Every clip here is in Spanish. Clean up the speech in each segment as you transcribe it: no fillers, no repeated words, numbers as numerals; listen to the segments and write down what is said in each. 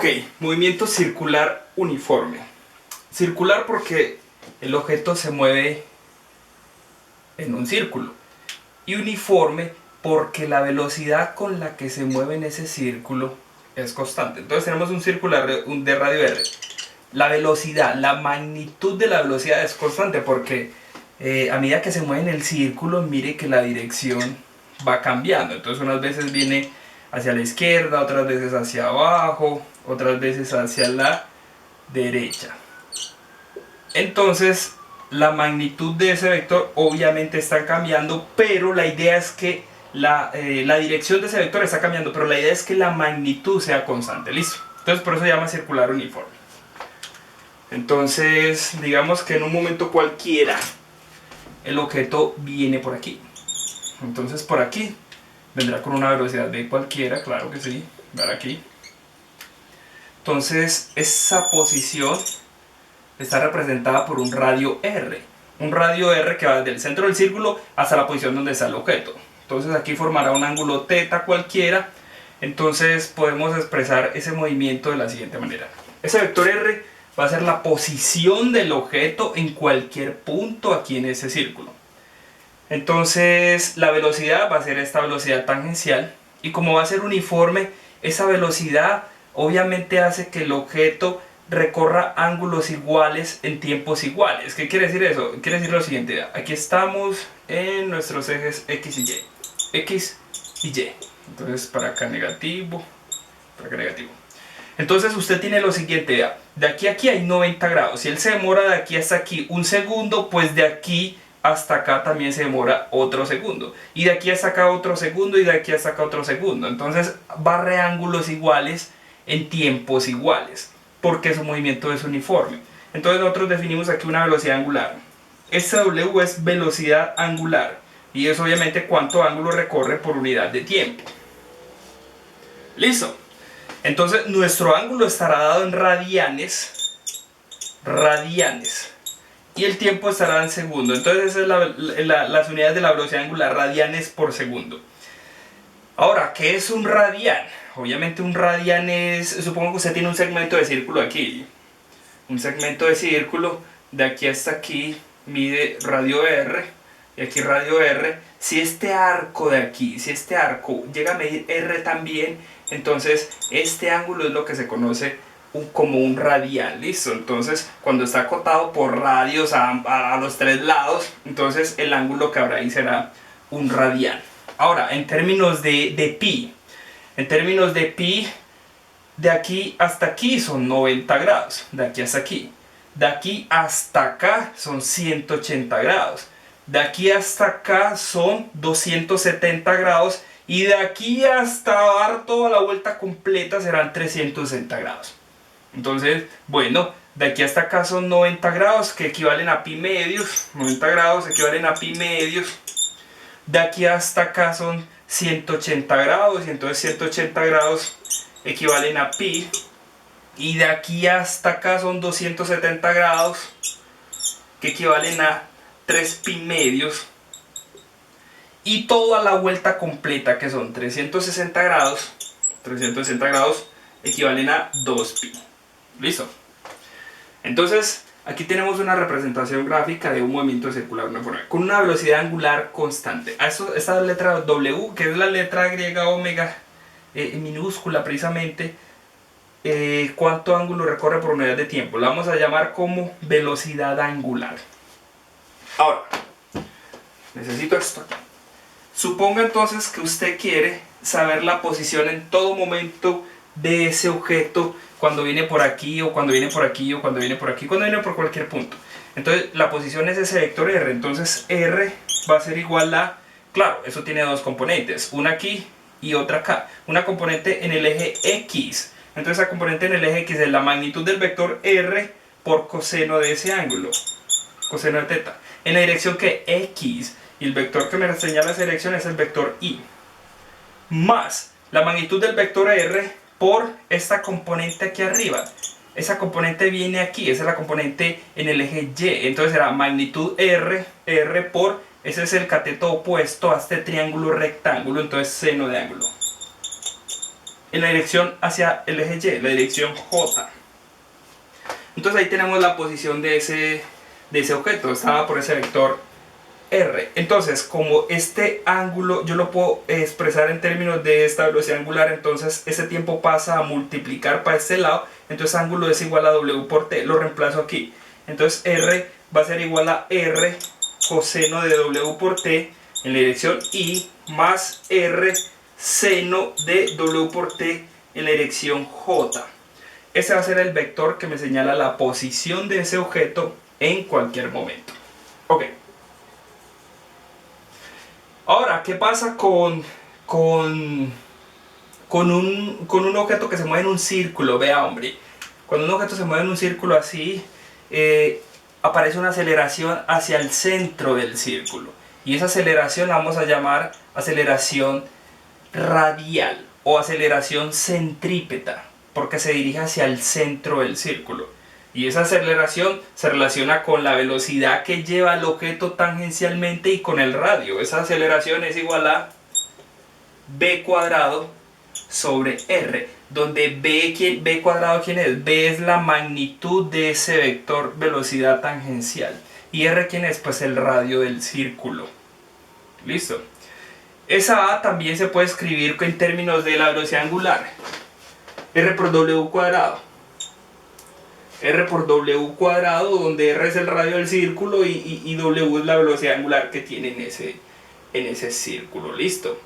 Ok, movimiento circular uniforme. Circular porque el objeto se mueve en un círculo. Y uniforme porque la velocidad con la que se mueve en ese círculo es constante. Entonces tenemos un círculo de radio R. La velocidad, la magnitud de la velocidad es constante porque a medida que se mueve en el círculo, mire que la dirección va cambiando. Entonces unas veces viene hacia la izquierda, otras veces hacia abajo, otras veces hacia la derecha. Entonces la magnitud de ese vector obviamente está cambiando, pero la idea es que la dirección de ese vector está cambiando, pero la idea es que la magnitud sea constante. Listo. Entonces por eso se llama circular uniforme. Entonces digamos que en un momento cualquiera el objeto viene por aquí. Entonces por aquí vendrá con una velocidad v cualquiera, claro que sí, ver aquí. Entonces esa posición está representada por un radio R. Un radio R que va desde el centro del círculo hasta la posición donde está el objeto. Entonces aquí formará un ángulo θ cualquiera. Entonces podemos expresar ese movimiento de la siguiente manera. Ese vector R va a ser la posición del objeto en cualquier punto aquí en ese círculo. Entonces la velocidad va a ser esta velocidad tangencial. Y como va a ser uniforme, esa velocidad obviamente hace que el objeto recorra ángulos iguales en tiempos iguales. ¿Qué quiere decir eso? Quiere decir lo siguiente. Aquí estamos en nuestros ejes X y Y. X y Y. Entonces para acá negativo, para acá negativo. Entonces usted tiene lo siguiente. De aquí a aquí hay 90 grados. Si él se demora de aquí hasta aquí un segundo, pues de aquí hasta acá también se demora otro segundo. Y de aquí hasta acá otro segundo y de aquí hasta acá otro segundo. Entonces barre ángulos iguales en tiempos iguales, porque su movimiento es uniforme. Entonces nosotros definimos aquí una velocidad angular. SW es velocidad angular y es obviamente cuánto ángulo recorre por unidad de tiempo. Listo. Entonces nuestro ángulo estará dado en radianes y el tiempo estará en segundo. Entonces esas son las unidades de la velocidad angular, radianes por segundo. Ahora, ¿qué es un radian? Obviamente un radian es, supongo que usted tiene un segmento de círculo aquí. Un segmento de círculo de aquí hasta aquí mide radio R y aquí radio R. Si este arco de aquí, si este arco llega a medir R también, entonces este ángulo es lo que se conoce como un radian. Listo. Entonces cuando está acotado por radios a los tres lados, entonces el ángulo que habrá ahí será un radian. Ahora, en términos de pi, de aquí hasta aquí son 90 grados, de aquí hasta aquí. De aquí hasta acá son 180 grados. De aquí hasta acá son 270 grados. Y de aquí hasta dar toda la vuelta completa serán 360 grados. Entonces, bueno, de aquí hasta acá son 90 grados que equivalen a pi medios. 90 grados equivalen a pi medios. De aquí hasta acá son 180 grados y entonces 180 grados equivalen a pi. Y de aquí hasta acá son 270 grados que equivalen a 3 pi medios. Y toda la vuelta completa que son 360 grados equivalen a 2 pi. ¿Listo? Entonces aquí tenemos una representación gráfica de un movimiento circular uniforme con una velocidad angular constante. Esta letra W, que es la letra griega omega minúscula precisamente, ¿cuánto ángulo recorre por unidad de tiempo? La vamos a llamar como velocidad angular. Ahora, necesito esto aquí. Suponga entonces que usted quiere saber la posición en todo momento de ese objeto cuando viene por aquí o cuando viene por aquí o cuando viene por aquí, cuando viene por cualquier punto. Entonces la posición es ese vector R. Entonces R va a ser igual a, claro, eso tiene dos componentes, una aquí y otra acá. Una componente en el eje X. Entonces la componente en el eje X es la magnitud del vector R por coseno de ese ángulo, coseno de θ, en la dirección que X, y el vector que me señala esa dirección es el vector Y, más la magnitud del vector R por esta componente aquí arriba. Esa componente viene aquí, esa es la componente en el eje Y, entonces será magnitud R por, ese es el cateto opuesto a este triángulo rectángulo, entonces seno de ángulo. en la dirección hacia el eje Y, la dirección J. Entonces ahí tenemos la posición de ese objeto, estaba por ese vector R. Entonces, como este ángulo yo lo puedo expresar en términos de esta velocidad angular, entonces ese tiempo pasa a multiplicar para este lado, entonces ángulo es igual a W por T, lo reemplazo aquí. Entonces R va a ser igual a R coseno de W por T en la dirección Y más R seno de W por T en la dirección J. Ese va a ser el vector que me señala la posición de ese objeto en cualquier momento. Ok. Ahora, ¿qué pasa con un objeto que se mueve en un círculo? Vea, hombre, cuando un objeto se mueve en un círculo así, aparece una aceleración hacia el centro del círculo. Y esa aceleración la vamos a llamar aceleración radial o aceleración centrípeta, porque se dirige hacia el centro del círculo. Y esa aceleración se relaciona con la velocidad que lleva el objeto tangencialmente y con el radio. Esa aceleración es igual a b cuadrado sobre r, donde b cuadrado, ¿quién es? B es la magnitud de ese vector velocidad tangencial. ¿Y r quién es? Pues el radio del círculo. ¿Listo? Esa a también se puede escribir en términos de la velocidad angular. R por W cuadrado. R por W cuadrado, donde R es el radio del círculo y W es la velocidad angular que tiene en ese círculo. ¿Listo?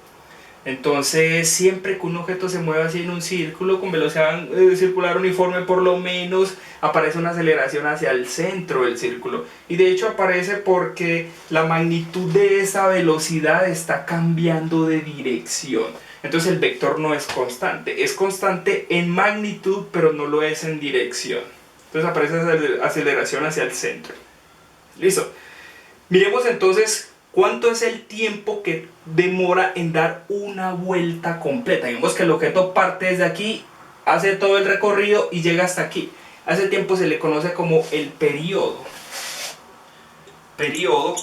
Entonces, siempre que un objeto se mueve así en un círculo con velocidad circular uniforme, por lo menos aparece una aceleración hacia el centro del círculo. Y de hecho aparece porque la magnitud de esa velocidad está cambiando de dirección. Entonces el vector no es constante en magnitud, pero no lo es en dirección. Entonces aparece esa aceleración hacia el centro. ¿Listo? Miremos entonces cuánto es el tiempo que demora en dar una vuelta completa. Digamos que el objeto parte desde aquí, hace todo el recorrido y llega hasta aquí. A ese tiempo se le conoce como el periodo. Periodo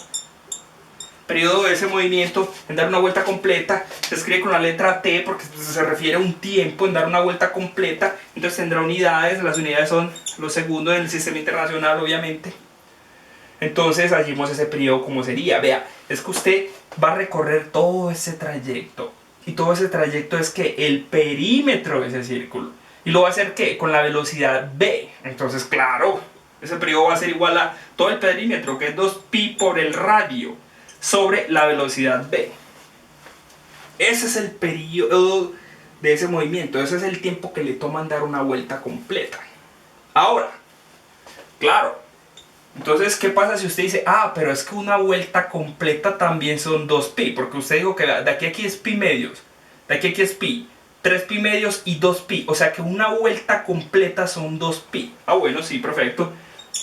de ese movimiento en dar una vuelta completa se escribe con la letra T porque se refiere a un tiempo en dar una vuelta completa. Entonces tendrá unidades, las unidades son los segundos en el sistema internacional, obviamente. Entonces hallimos ese periodo como sería. Vea, es que usted va a recorrer todo ese trayecto. Y todo ese trayecto es que el perímetro de ese círculo. ¿Y lo va a hacer qué? Con la velocidad v. Entonces, claro, ese periodo va a ser igual a todo el perímetro, que es 2pi por el radio, sobre la velocidad v. Ese es el periodo de ese movimiento. Ese es el tiempo que le toma dar una vuelta completa. Ahora, claro, entonces, ¿qué pasa si usted dice, pero es que una vuelta completa también son 2pi? Porque usted dijo que de aquí a aquí es pi medios, de aquí a aquí es pi, 3pi medios y 2pi. O sea que una vuelta completa son 2pi. Bueno, sí, perfecto.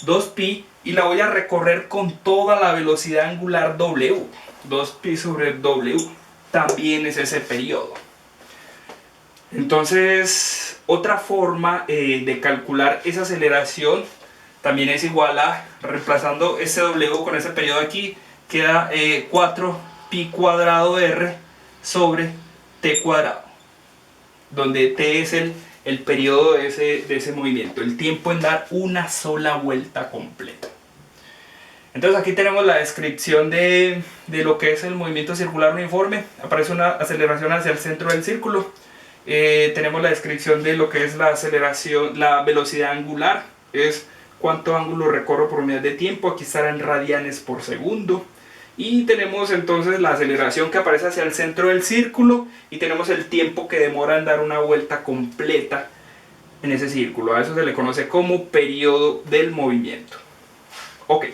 2pi y la voy a recorrer con toda la velocidad angular W. 2pi sobre W también es ese periodo. Entonces, otra forma de calcular esa aceleración también es igual a, reemplazando ese W con ese periodo aquí, queda 4pi cuadrado R sobre T cuadrado, donde T es el periodo de ese movimiento, el tiempo en dar una sola vuelta completa. Entonces aquí tenemos la descripción de lo que es el movimiento circular uniforme. Aparece una aceleración hacia el centro del círculo. Tenemos la descripción de lo que es la aceleración, la velocidad angular, es cuánto ángulo recorro por unidad de tiempo, aquí estará en radianes por segundo. Y tenemos entonces la aceleración que aparece hacia el centro del círculo y tenemos el tiempo que demora en dar una vuelta completa en ese círculo. A eso se le conoce como periodo del movimiento. Ok.